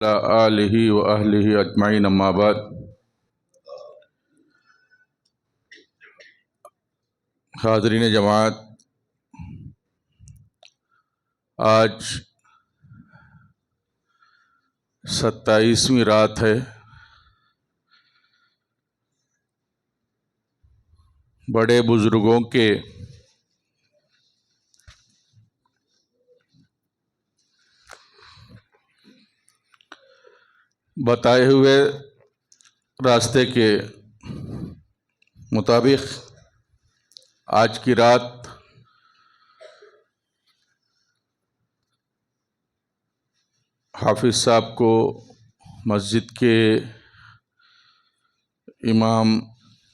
आलिहि व अहलिहि अजमाइन अम्मा बाद। हाज़रीन जमात, आज 27वीं रात है। बड़े बुज़ुर्गों के बताए हुए रास्ते के मुताबिक आज की रात हाफिज़ साहब को मस्जिद के इमाम,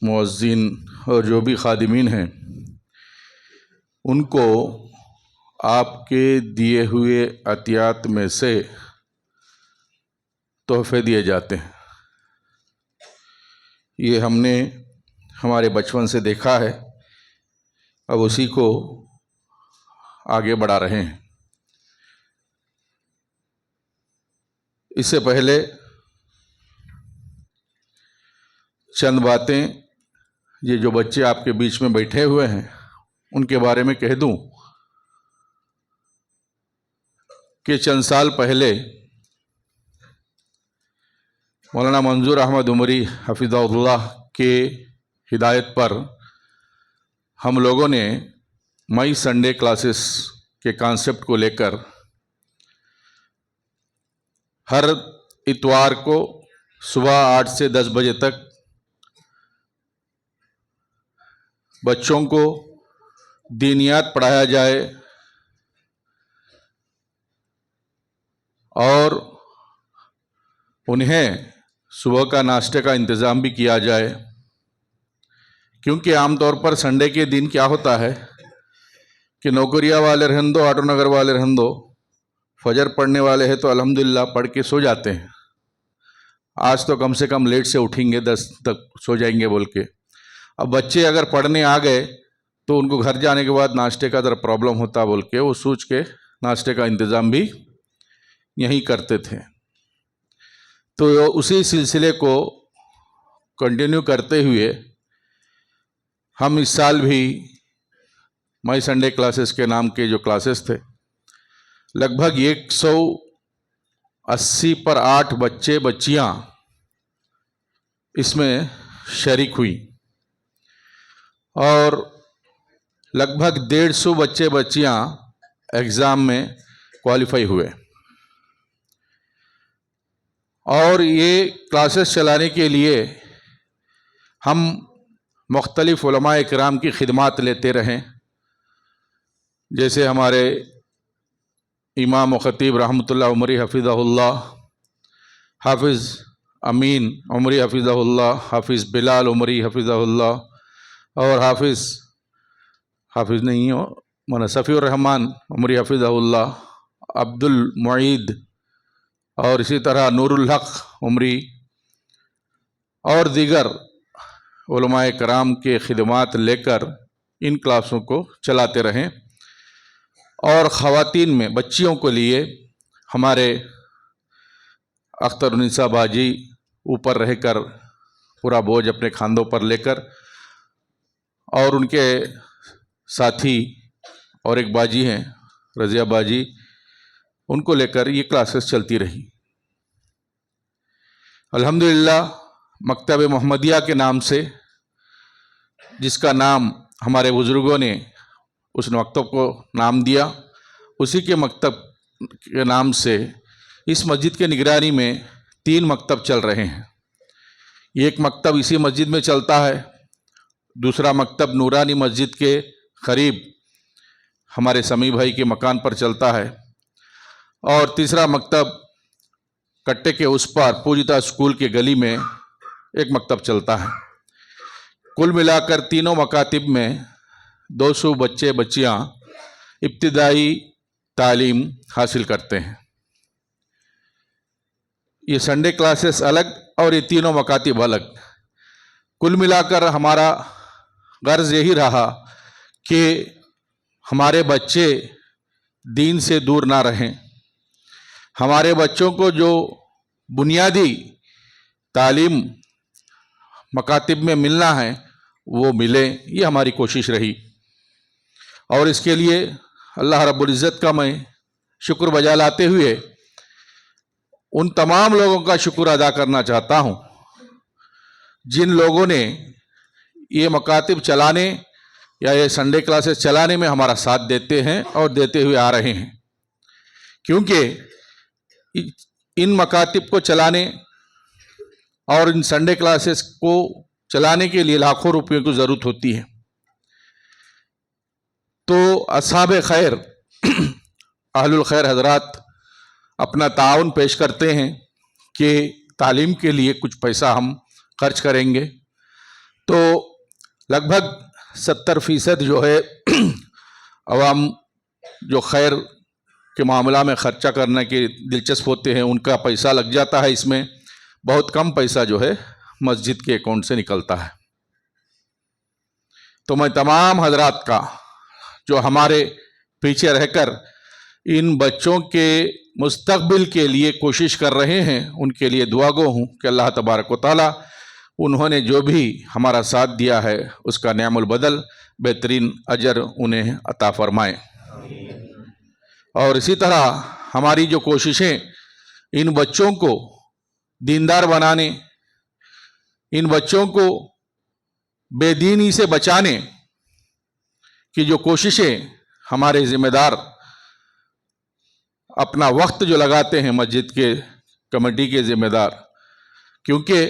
मुअज्जिन और जो भी खादिमीन हैं उनको आपके दिए हुए अतियात में से तोहफे दिए जाते हैं। ये हमने हमारे बचपन से देखा है, अब उसी को आगे बढ़ा रहे हैं। इससे पहले चंद बातें ये जो बच्चे आपके बीच में बैठे हुए हैं उनके बारे में कह दूं कि चंद साल पहले मौलाना मंजूर अहमद उमरी हफिज़हुल्लाह के हिदायत पर हम लोगों ने मई संडे क्लासेस के कॉन्सेप्ट को लेकर हर इतवार को सुबह 8 से 10 बजे तक बच्चों को दीनियात पढ़ाया जाए और उन्हें सुबह का नाश्ते का इंतज़ाम भी किया जाए, क्योंकि आमतौर पर संडे के दिन क्या होता है कि नौकरिया वाले रहन दो, ऑटो नगर वाले रहन दो, फजर पढ़ने वाले हैं तो अल्हम्दुलिल्लाह पढ़ के सो जाते हैं। आज तो कम से कम लेट से उठेंगे, 10 तक सो जाएंगे बोल के। अब बच्चे अगर पढ़ने आ गए तो उनको घर जाने के बाद नाश्ते का ज़रा प्रॉब्लम होता बोल के वो सोच के नाश्ते का इंतज़ाम भी यहीं करते थे। तो उसी सिलसिले को कंटिन्यू करते हुए हम इस साल भी मई संडे क्लासेस के नाम के जो क्लासेस थे, लगभग 180 पर 8 बच्चे बच्चियां इसमें शरीक हुई और लगभग 150 बच्चे बच्चियां एग्ज़ाम में क्वालिफाई हुए। और ये क्लासेस चलाने के लिए हम मुख्तलिफ़ उलमा इकराम की खिदमत लेते रहें, जैसे हमारे इमाम व ख़तीब रहमतुल्लाह उमरी हफिज़हुल्लाह, हाफिज़ अमीन उमरी हफिज़हुल्लाह, हाफिज़ बिलाल उमरी हफिज़हुल्लाह और हाफिज़ नहीं हो मौलाना सफ़ीउर रहमान उमरी हफिज़हुल्लाह, अब्दुल मुईद और इसी तरह नूरुल हक़ उमरी और दीगर उलमाए कराम के खिदमत लेकर इन क्लासों को चलाते रहें। और ख़वातीन में बच्चियों के लिए हमारे अख्तरुन्निसा बाजी ऊपर रहकर पूरा बोझ अपने खांदों पर लेकर और उनके साथी और एक बाजी हैं रज़िया बाजी, उनको लेकर ये क्लासेस चलती रही। अल्हम्दुलिल्लाह मकतब मोहम्मदिया के नाम से, जिसका नाम हमारे बुज़ुर्गों ने उस मकतब को नाम दिया, उसी के मकतब के नाम से इस मस्जिद के निगरानी में 3 मकतब चल रहे हैं। एक मकतब इसी मस्जिद में चलता है, दूसरा मकतब नूरानी मस्जिद के करीब हमारे समी भाई के मकान पर चलता है और तीसरा मकतब कट्टे के उस पार पूजिता स्कूल के गली में एक मकतब चलता है। कुल मिलाकर तीनों मकातिब में 200 बच्चे बच्चियां इब्तिदाई तालीम हासिल करते हैं। ये संडे क्लासेस अलग और ये तीनों मकातिब अलग। कुल मिलाकर हमारा गर्ज यही रहा कि हमारे बच्चे दीन से दूर ना रहें, हमारे बच्चों को जो बुनियादी तालीम मकातिब में मिलना है वो मिले, ये हमारी कोशिश रही। और इसके लिए अल्लाह रब्बुल इज़्ज़त का मैं शुक्र बजा लाते हुए उन तमाम लोगों का शुक्र अदा करना चाहता हूँ जिन लोगों ने ये मकातिब चलाने या ये संडे क्लासेस चलाने में हमारा साथ देते हैं और देते हुए आ रहे हैं, क्योंकि इन मकातिब को चलाने और इन संडे क्लासेस को चलाने के लिए लाखों रुपयों की ज़रूरत होती है। तो असहाब खैर अहलुल खैर हजरात अपना ताउन पेश करते हैं कि तालीम के लिए कुछ पैसा हम खर्च करेंगे। तो लगभग 70% जो है अवाम जो खैर के मामला में ख़र्चा करने के दिलचस्प होते हैं उनका पैसा लग जाता है इसमें। बहुत कम पैसा जो है मस्जिद के अकाउंट से निकलता है। तो मैं तमाम हजरात का जो हमारे पीछे रहकर इन बच्चों के मुस्तकबिल के लिए कोशिश कर रहे हैं उनके लिए दुआ गो हूँ कि अल्लाह तबारक व तआला उन्होंने जो भी हमारा साथ दिया है उसका न्यामुल बदल बेहतरीन अजर उन्हें अता फरमाए। और इसी तरह हमारी जो कोशिशें इन बच्चों को दीनदार बनाने, इन बच्चों को बेदीनी से बचाने की जो कोशिशें हमारे ज़िम्मेदार अपना वक्त जो लगाते हैं मस्जिद के कमेटी के ज़िम्मेदार, क्योंकि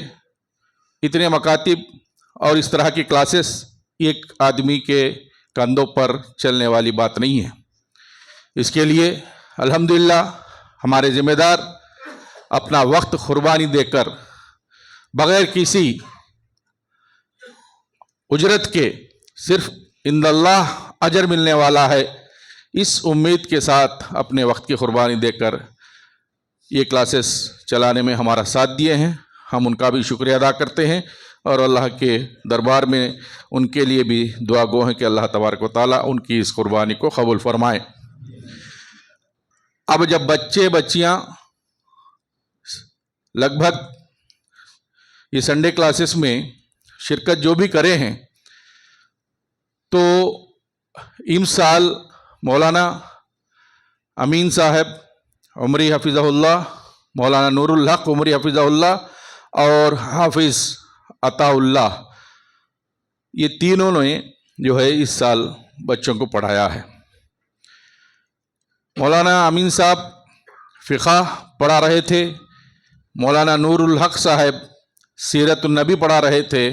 इतने मकातिब और इस तरह की क्लासेस एक आदमी के कंधों पर चलने वाली बात नहीं है। इसके लिए अल्हम्दुलिल्लाह हमारे ज़िम्मेदार अपना वक्त कुर्बानी देकर बग़ैर किसी उजरत के सिर्फ इंदल्लाह अजर मिलने वाला है, इस उम्मीद के साथ अपने वक्त की कुर्बानी देकर ये क्लासेस चलाने में हमारा साथ दिए हैं। हम उनका भी शुक्रिया अदा करते हैं और अल्लाह के दरबार में उनके लिए भी दुआ गो हैं कि अल्लाह तबारक व तआला उनकी इस कुर्बानी को कबूल फरमाए। अब जब बच्चे बच्चियां लगभग ये संडे क्लासेस में शिरकत जो भी करे हैं, तो इस साल मौलाना अमीन साहब उमरी हफिज़हुल्लाह, मौलाना नूरुल हक उमरी हफिज़हुल्लाह और हाफिज़ अताउल्लाह, ये तीनों ने जो है इस साल बच्चों को पढ़ाया है। मौलाना अमीन साहब फ़िक़ा पढ़ा रहे थे, मौलाना नूरुल हक साहब सीरतुन नबी पढ़ा रहे थे,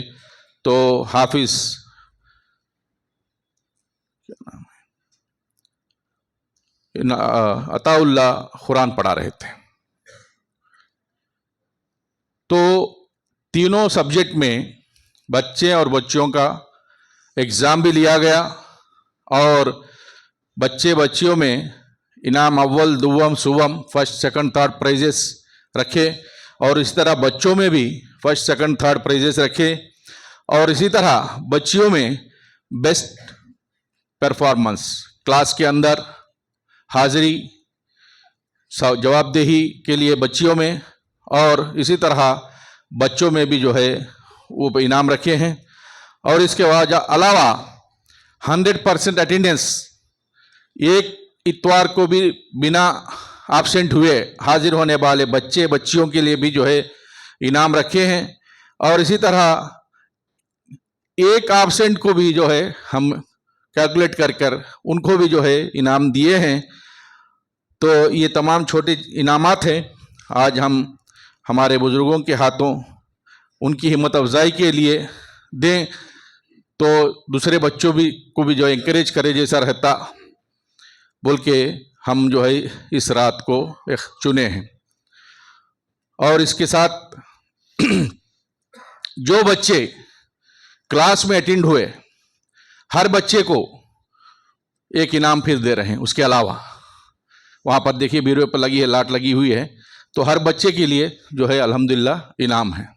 तो हाफिज़ अताउल्लाह कुरान पढ़ा रहे थे। तो तीनों सब्जेक्ट में बच्चे और बच्चियों का एग्ज़ाम भी लिया गया और बच्चे बच्चियों में इनाम अव्वल दुव्वम Suvam first second third prices रखे और इस तरह बच्चों में भी फर्स्ट सेकंड थर्ड प्राइजेस रखे और इसी तरह बच्चियों में बेस्ट परफॉर्मेंस क्लास के अंदर हाज़िरी जवाबदेही के लिए बच्चियों में और इसी तरह बच्चों में भी जो है वो इनाम रखे हैं। और इसके बाद अलावा 100% अटेंडेंस, एक इतवार को भी बिना एब्सेंट हुए हाजिर होने वाले बच्चे बच्चियों के लिए भी जो है इनाम रखे हैं। और इसी तरह एक एब्सेंट को भी जो है हम कैलकुलेट कर उनको भी जो है इनाम दिए हैं। तो ये तमाम छोटे इनामात हैं। आज हम हमारे बुज़ुर्गों के हाथों उनकी हिम्मत अफजाई के लिए दें तो दूसरे बच्चों को भी जो इंकरेज करे जैसा रहता बोल के हम जो है इस रात को चुने हैं। और इसके साथ जो बच्चे क्लास में अटेंड हुए हर बच्चे को एक इनाम फिर दे रहे हैं। उसके अलावा वहाँ पर देखिए बीरो पर लगी है, लाट लगी हुई है, तो हर बच्चे के लिए जो है अल्हम्दुलिल्लाह इनाम है।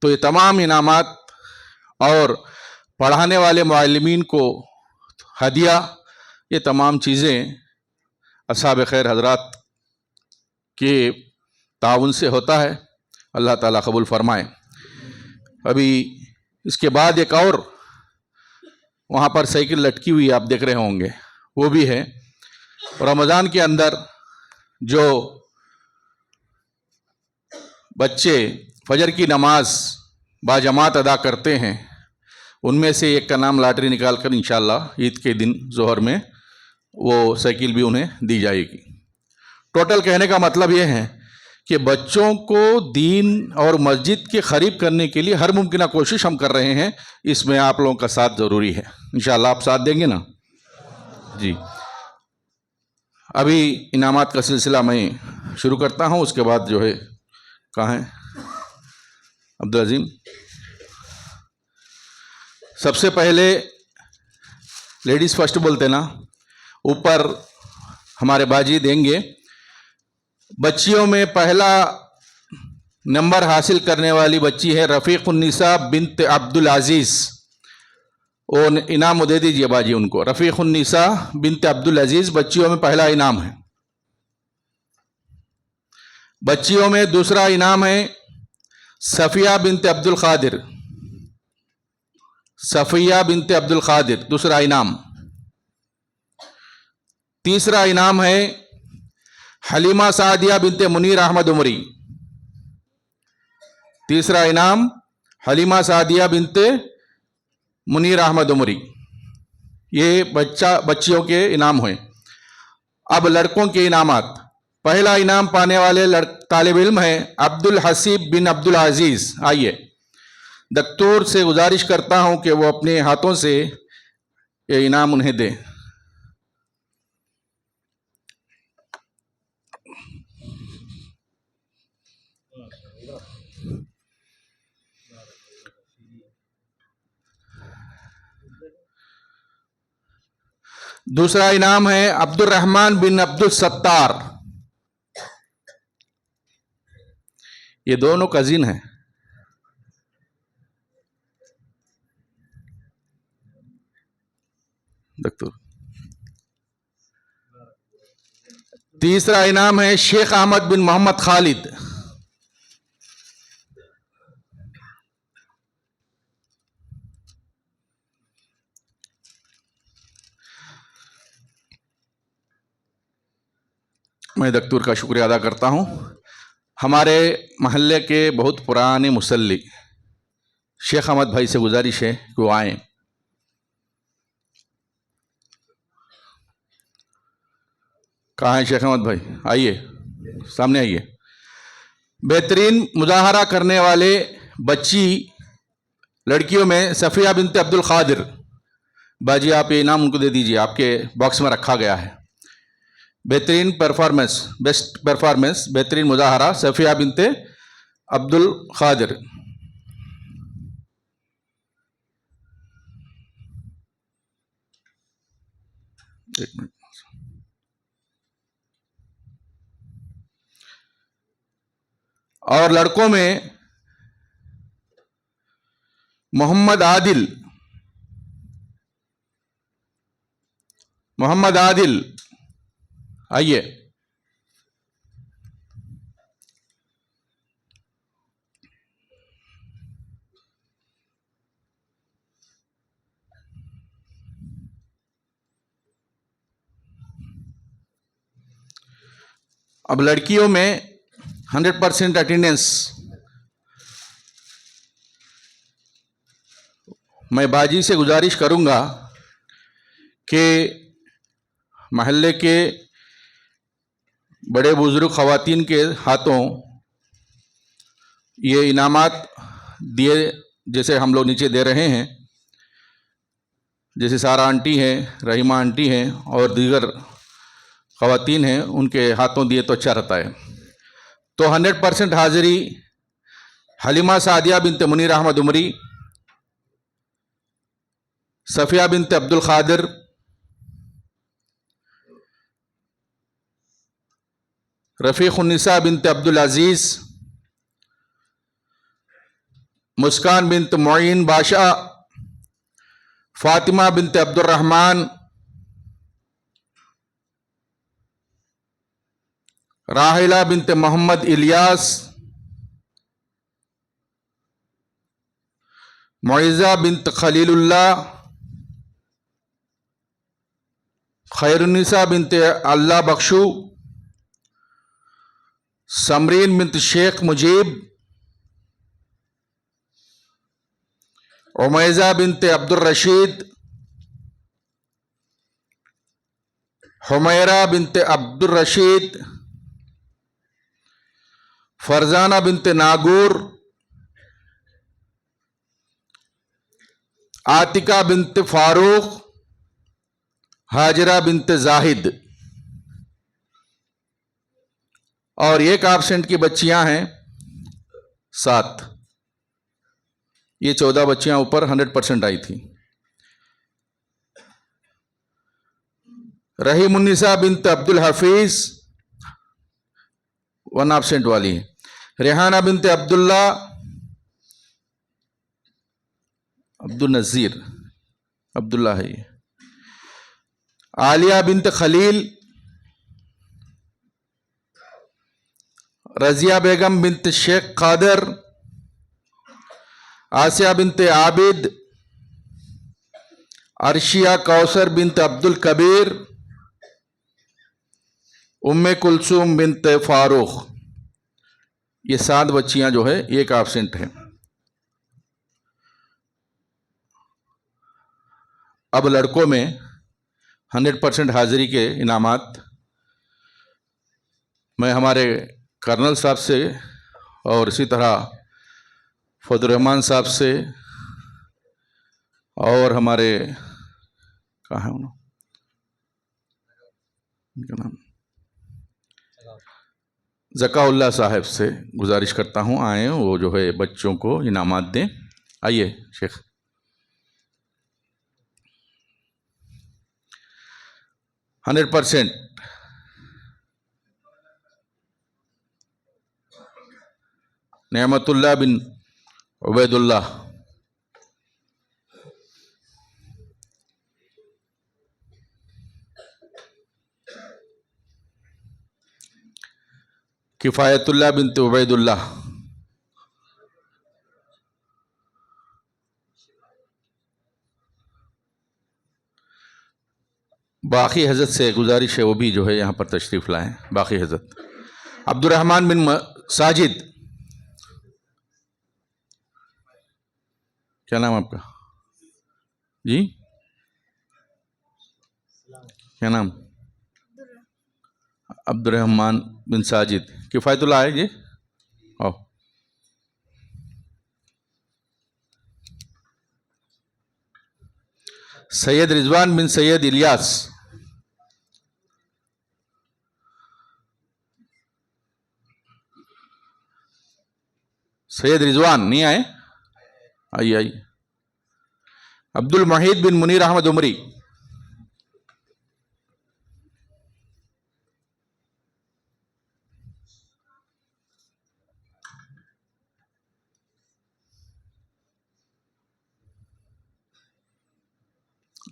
तो ये तमाम इनामात और पढ़ाने वाले मुअल्लिमीन को हदिया, ये तमाम चीज़ें असहाब खैर हजरात के ताउन से होता है। अल्लाह ताला कबूल फरमाए। अभी इसके बाद एक और वहाँ पर साइकिल लटकी हुई आप देख रहे होंगे, वो भी है। रमज़ान के अंदर जो बच्चे फजर की नमाज बाजमात अदा करते हैं, उनमें से एक का नाम लॉटरी निकाल कर इंशाअल्लाह ईद के दिन जोहर में वो साइकिल भी उन्हें दी जाएगी। टोटल कहने का मतलब ये है कि बच्चों को दीन और मस्जिद के करीब करने के लिए हर मुमकिन कोशिश हम कर रहे हैं। इसमें आप लोगों का साथ ज़रूरी है। इंशाअल्लाह आप साथ देंगे ना जी। अभी इनामात का सिलसिला मैं शुरू करता हूँ। उसके बाद जो है, कहाँ है अब्दुल अजीम? सबसे पहले लेडीज़ फर्स्ट बोलते ना, ऊपर हमारे बाजी देंगे। बच्चियों में पहला नंबर हासिल करने वाली बच्ची है रफ़ीक़ुन्निसा बिन्त अब्दुल अजीज़। वो इनाम दे दीजिए बाजी उनको। रफ़ीक़ुन्निसा बिन्त अब्दुल अजीज़ बच्चियों में पहला इनाम है। बच्चियों में दूसरा इनाम है सफ़िया बिन्त अब्दुल क़ादिर। सफ़िया बिन्त अब्दुल क़ादिर दूसरा इनाम। तीसरा इनाम है हलीमा सादिया बिन्ते मुनीर अहमद उमरी। तीसरा इनाम हलीमा सादिया बिन्ते मुनीर अहमद उमरी। ये बच्चियों के इनाम हुए। अब लड़कों के इनामात। पहला इनाम पाने वाले तालिब इल्म है अब्दुल हसीब बिन अब्दुल अजीज़। आइए, दक्तूर से गुजारिश करता हूं कि वो अपने हाथों से ये इनाम उन्हें दें। दूसरा इनाम है अब्दुल रहमान बिन अब्दुल सत्तार। ये दोनों कजिन हैं। दक्तूर। तीसरा इनाम है शेख अहमद बिन मोहम्मद खालिद। मैं दक्तूर का शुक्रिया अदा करता हूं। हमारे महल्ले के बहुत पुराने मुसल्ली शेख अहमद भाई से गुजारिश है कि वो आएँ। कहाँ है शेख अहमद भाई? आइए, सामने आइए। बेहतरीन मुजाहरा करने वाले बच्ची लड़कियों में सफ़िया बिन्त अब्दुल क़ादिर। बाजी आप ये इनाम उनको दे दीजिए, आपके बॉक्स में रखा गया है। बेहतरीन परफॉर्मेंस, बेस्ट परफॉर्मेंस, बेहतरीन मुजाहरा सफ़िया बिन्त अब्दुल क़ादिर। एक मिनट। और लड़कों में मोहम्मद आदिल। मोहम्मद आदिल आइए। अब लड़कियों में 100% अटेंडेंस। मैं बाजी से गुजारिश करूंगा कि महल्ले के बड़े बुजुर्ग ख़वातीन के हाथों ये इनामात दिए, जैसे हम लोग नीचे दे रहे हैं, जैसे सारा आंटी हैं, रहीमा आंटी हैं और दीगर ख़वातीन हैं, उनके हाथों दिए तो अच्छा रहता है। तो 100% हाजिरी हलीमा सादिया बिन्त मुनीर अहमद उमरी, सफ़िया बिन्त अब्दुल क़ादिर, रफ़ीक़ुन्निसा बिन्त अब्दुल अजीज़, मुस्कान बिन्त मोइन बाशा, फ़ातिमा बिन्त अब्दुल रहमान, राहिला बिनते मोहम्मद इलियास, मुइज़ा बिनत खलीलुल्लाह, खैरुन्निसा बिनते अल्लाह बख्शू, समरीन बिनत शेख मुजीब, उमैज़ा बिनते अब्दुल रशीद, हुमैरा बिनते अब्दुल रशीद, फरजाना बिनते नागूर, आतिका बिनते फारूक, हाजिरा बिनते जाहिद। और एक एब्सेंट की बच्चियां हैं 7। ये 14 बच्चियां ऊपर 100% आई थी। रहीमुन्निसा बिनते अब्दुल हफीज 1 एब्सेंट वाली है। रेहाना बिनते अब्दुल्ला, अब्दुल नज़ीर, अब्दुल्ला है ये। आलिया बिनते खलील, रजिया बेगम बिनते शेख कादर, आसिया बिनते आबिद, अर्शिया कौसर बिनते अब्दुल कबीर, उम्मे कुलसूम बिनते फारूक। ये 7 बच्चियां जो है एक एब्सेंट है। अब लड़कों में 100% हाजिरी के इनामात मैं हमारे कर्नल साहब से और इसी तरह फजल रहमान साहब से और हमारे कहाँ है उनका नाम ज़काउल्लाह साहब से गुजारिश करता हूँ आए वो जो है बच्चों को इनामात दें। आइए शेख। 100% नेमतुल्लाह बिन उबैदुल्लाह, किफ़ायतुल्लाह बिनते उबैदुल्लाह, बाकी हज़रत से गुजारिश है वो भी जो है यहाँ पर तशरीफ़ लाएँ। बाकी हज़रत अब्दुर्रहमान बिन साजिद, क्या नाम आपका जी? क्या नाम? अब्दुर्रहमान बिन साजिद। किफ़ायतुल्लाह है जी। आओ। सैयद रिजवान बिन सैयद इलियास, सैयद रिजवान नहीं आए? आइए आइए। अब्दुल महीद बिन मुनीर अहमद उमरी,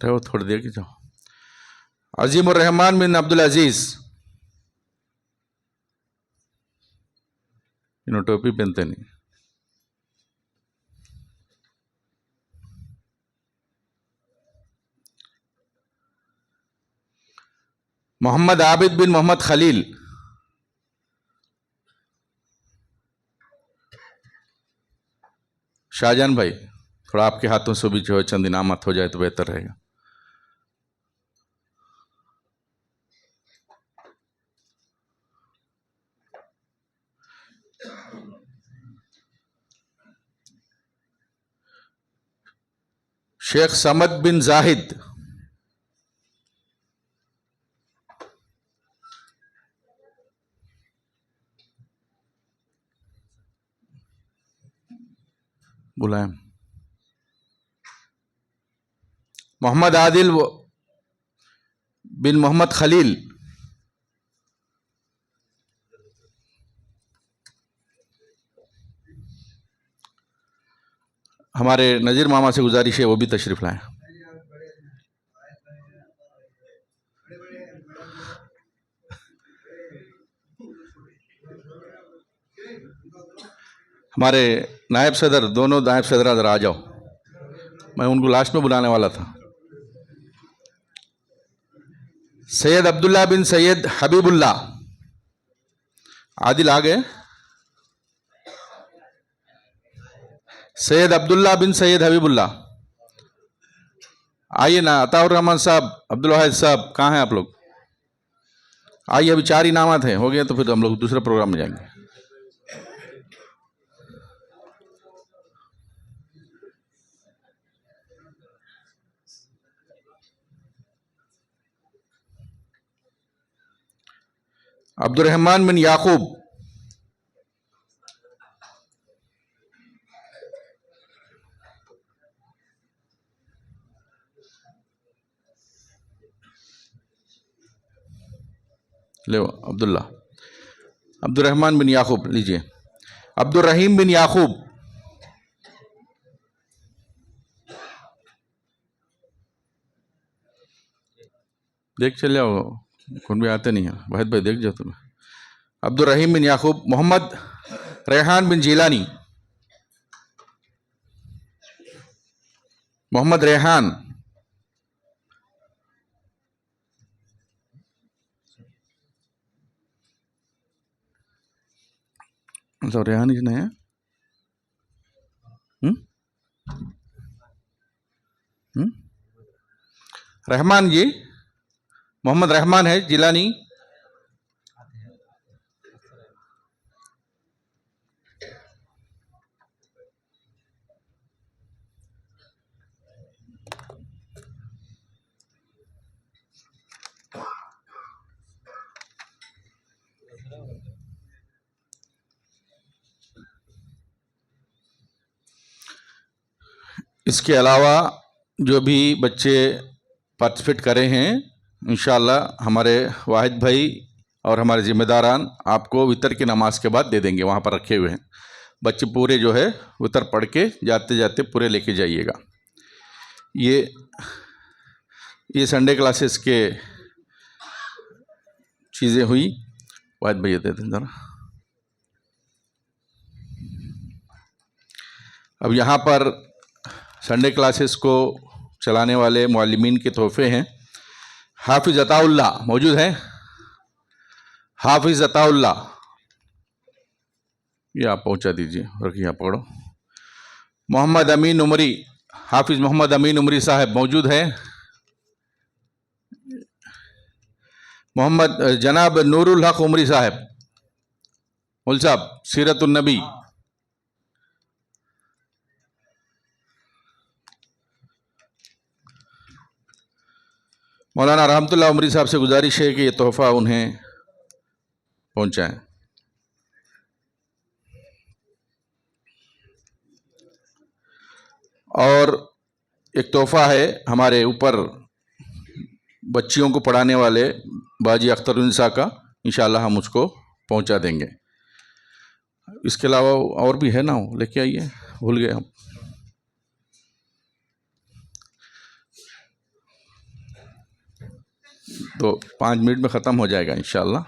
रहो थोड़ी देर की जाओ। अजीमुर रहमान बिन अब्दुल अजीज, इन्होंने टोपी पहनते नहीं। मोहम्मद आबिद बिन मोहम्मद खलील, शाहजहान भाई थोड़ा आपके हाथों से भी जो है चंद इनामत हो जाए तो बेहतर रहेगा। शेख समद बिन जाहिद, बुलाएं। मोहम्मद आदिल बिन मोहम्मद खलील, हमारे नज़ीर मामा से गुजारिश है वो भी तशरीफ लाएं। हमारे नायब सदर, दोनों नायब सदर इधर आ जाओ, मैं उनको लास्ट में बुलाने वाला था। सैयद अब्दुल्ला बिन सैयद हबीबुल्ला, आदिल आ गए। सैयद अब्दुल्ला बिन सैयद हबीबुल्ला आइए ना। अताउर रहमान साहब, अब्दुल वाहिद साहब, कहाँ हैं आप लोग? आइए, अभी 4 इनामात हैं, हो गए तो फिर हम लोग दूसरे प्रोग्राम में जाएंगे। अब्दुल रहमान बिन याकूब, ले अब्दुल्ला। अब्दुल रहमान बिन याकूब लीजिए। अब्दुल रहीम बिन याकूब, देख चल जाओ, कौन भी आते नहीं है। वाहिद भाई देख जाओ तुम्हें। अब्दुल रहीम बिन याकूब। मोहम्मद रेहान बिन जीलानी, मोहम्मद रेहान, मतलब रेहान ही नहीं है। रहमान जी, मोहम्मद रहमान है जिलानी। इसके अलावा जो भी बच्चे पार्टिसिपेट करे हैं, इंशाअल्लाह हमारे वाहिद भाई और हमारे जिम्मेदारान आपको वितर की नमाज के बाद दे देंगे। वहाँ पर रखे हुए हैं बच्चे, पूरे जो है वितर पढ़ के जाते जाते पूरे लेके जाइएगा। ये संडे क्लासेस के चीज़ें हुई। वाहिद भैया दे दें ज़रा। अब यहाँ पर संडे क्लासेस को चलाने वाले मुअल्लिमीन के तोहफे हैं। हाफिज़ अताउल्ला मौजूद हैं? हाफिज़ अताउल्ला, ये आप पहुँचा दीजिए, रखिए, आप पढ़ो। मोहम्मद अमीन उमरी, हाफिज़ मोहम्मद अमीन उमरी साहब मौजूद हैं? मोहम्मद जनाब नूरुल हक उमरी साहब, मुल साहब, सीरतुन नबी। मौलाना रहमतुल्लाह उमरी साहब से गुजारिश है कि ये तोहफ़ा उन्हें पहुँचाएँ। और एक तोहफ़ा है हमारे ऊपर बच्चियों को पढ़ाने वाले बाजी अख्तरुन्निसा का, इंशाअल्लाह हम उसको पहुंचा देंगे। इसके अलावा और भी है ना, लेके आइए, भूल गए हम। तो 5 मिनट में ख़त्म हो जाएगा इंशाअल्लाह।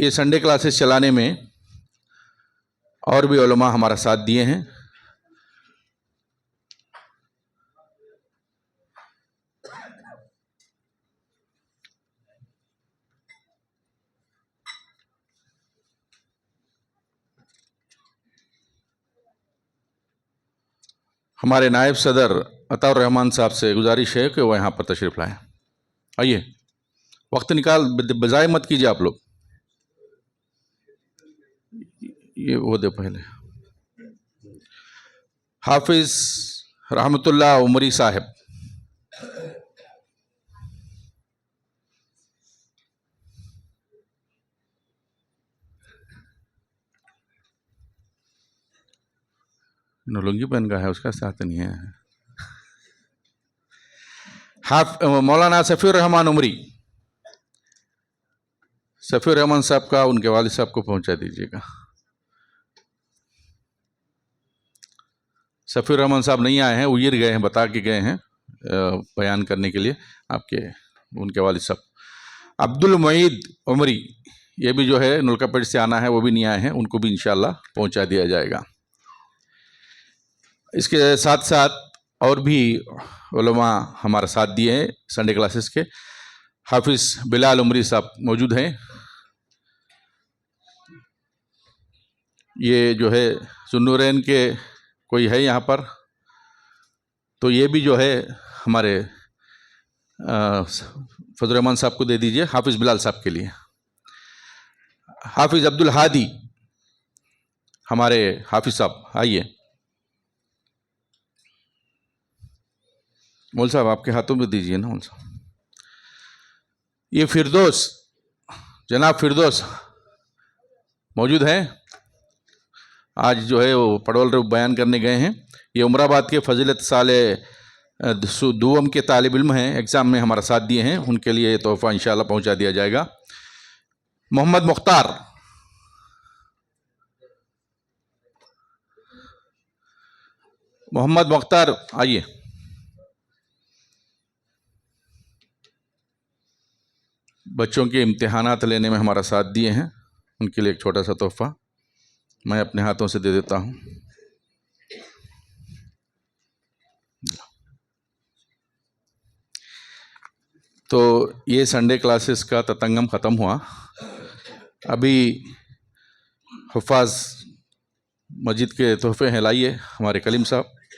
ये संडे क्लासेस चलाने में और भी उलमा हमारा साथ दिए हैं। हमारे नायब सदर अताउर रहमान साहब से गुजारिश है कि वो यहाँ पर तशरीफ़ लाएँ। आइए, वक्त निकाल, बजाय मत कीजिए आप लोग। ये वो दे पहले। हाफिज़ रहमतुल्लाह उमरी साहब, लुंगी पहन का है, उसका साथ नहीं है। मौलाना सफ़ीर रहमान उमरी, सफ़ीर रहमान साहब का उनके वालिद साहब को पहुंचा दीजिएगा। सफ़ीर रहमान साहब नहीं आए हैं, उयर गए हैं, बता के गए हैं बयान करने के लिए आपके उनके वालिद साहब। अब्दुल मुईद उमरी, ये भी जो है नुल्कापेट से आना है, वो भी नहीं आए हैं, उनको भी इंशाल्लाह पहुंचा दिया जाएगा। इसके साथ साथ और भी उलमा हमारा साथ दिए हैं संडे क्लासेस के। हाफिज़ बिलाल उमरी साहब मौजूद हैं। ये जो है सुन्नूरैन के कोई है यहाँ पर, तो ये भी जो है हमारे फजल रहमान साहब को दे दीजिए, हाफिज़ बिलाल साहब के लिए। हाफिज़ अब्दुल हादी हमारे हाफिज़ साहब, आइए। मौल साहब आपके हाथों में दीजिए ना मौल साहब। ये फिरदौस, जनाब फिरदौस मौजूद हैं, आज जो है वो पड़ोल बयान करने गए हैं। ये उमराबाद के फजीलत साले दुअम के तालिब इल्म हैं, एग्ज़ाम में हमारा साथ दिए हैं, उनके लिए तोहफ़ा इंशाल्लाह पहुंचा दिया जाएगा। मोहम्मद मुख्तार, मोहम्मद मुख्तार आइए। बच्चों के इम्तिहानात लेने में हमारा साथ दिए हैं, उनके लिए एक छोटा सा तोहफ़ा मैं अपने हाथों से दे देता हूँ। तो ये संडे क्लासेस का ततंगम ख़त्म हुआ। अभी हुफ़ाज़ मस्जिद के तोहफ़े हैं, लाइए हमारे कलीम साहब।